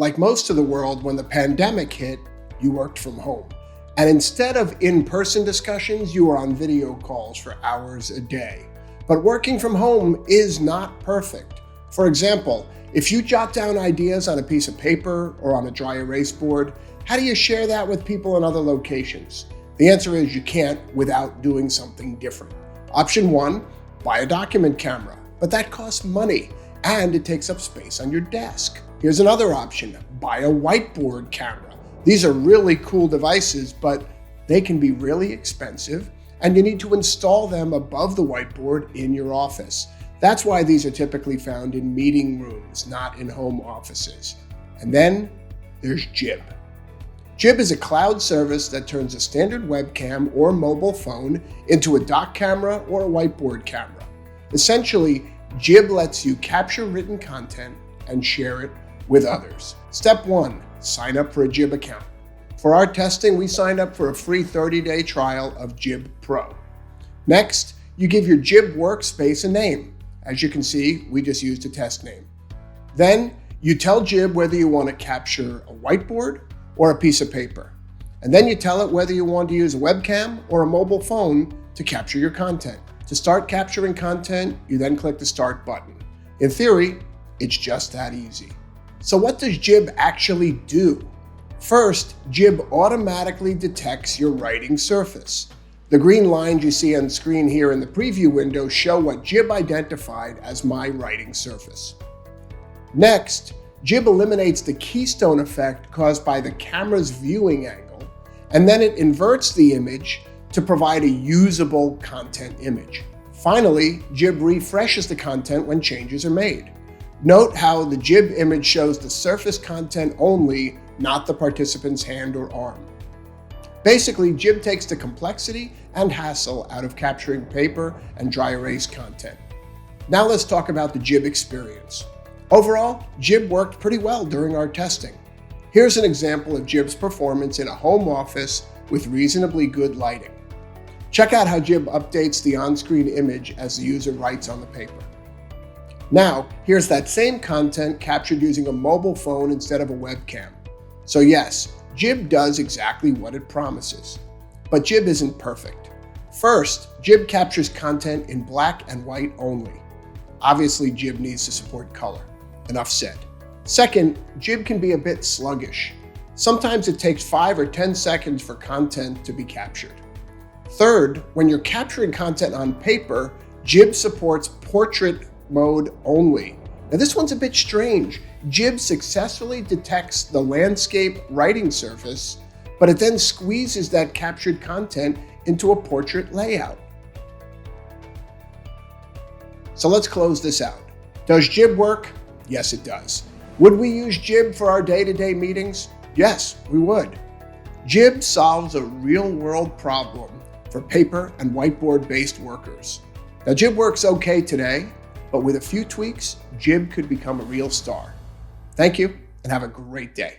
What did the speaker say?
Like most of the world, when the pandemic hit, you worked from home. And instead of in-person discussions, you were on video calls for hours a day. But working from home is not perfect. For example, if you jot down ideas on a piece of paper or on a dry erase board, how do you share that with people in other locations? The answer is you can't without doing something different. Option 1, buy a document camera, but that costs money and it takes up space on your desk. Here's another option, buy a whiteboard camera. These are really cool devices, but they can be really expensive and you need to install them above the whiteboard in your office. That's why these are typically found in meeting rooms, not in home offices. And then there's JIBB. JIBB is a cloud service that turns a standard webcam or mobile phone into a dock camera or a whiteboard camera. Essentially, JIBB lets you capture written content and share it with others. Step 1, sign up for a JIBB account. For our testing, we signed up for a free 30-day trial of JIBB Pro. Next, you give your JIBB workspace a name. As you can see, we just used a test name. Then, you tell JIBB whether you want to capture a whiteboard or a piece of paper. And then you tell it whether you want to use a webcam or a mobile phone to capture your content. To start capturing content, you then click the Start button. In theory, it's just that easy. So what does JIBB actually do? First, JIBB automatically detects your writing surface. The green lines you see on screen here in the preview window show what JIBB identified as my writing surface. Next, JIBB eliminates the keystone effect caused by the camera's viewing angle, and then it inverts the image to provide a usable content image. Finally, JIBB refreshes the content when changes are made. Note how the JIBB image shows the surface content only, not the participant's hand or arm. Basically, JIBB takes the complexity and hassle out of capturing paper and dry erase content. Now let's talk about the JIBB experience. Overall, JIBB worked pretty well during our testing. Here's an example of JIBB's performance in a home office with reasonably good lighting. Check out how JIBB updates the on-screen image as the user writes on the paper. Now, here's that same content captured using a mobile phone instead of a webcam. So yes, JIBB does exactly what it promises. But JIBB isn't perfect. First, JIBB captures content in black and white only. Obviously, JIBB needs to support color. Enough said. Second, JIBB can be a bit sluggish. Sometimes it takes 5 or 10 seconds for content to be captured. Third, when you're capturing content on paper, JIBB supports portrait mode only. Now this one's a bit strange. JIBB successfully detects the landscape writing surface, but it then squeezes that captured content into a portrait layout. So let's close this out. Does JIBB work? Yes, it does. Would we use JIBB for our day-to-day meetings? Yes, we would. JIBB solves a real-world problem for paper and whiteboard-based workers. Now, JIBB works okay today, but with a few tweaks, JIBB could become a real star. Thank you, and have a great day.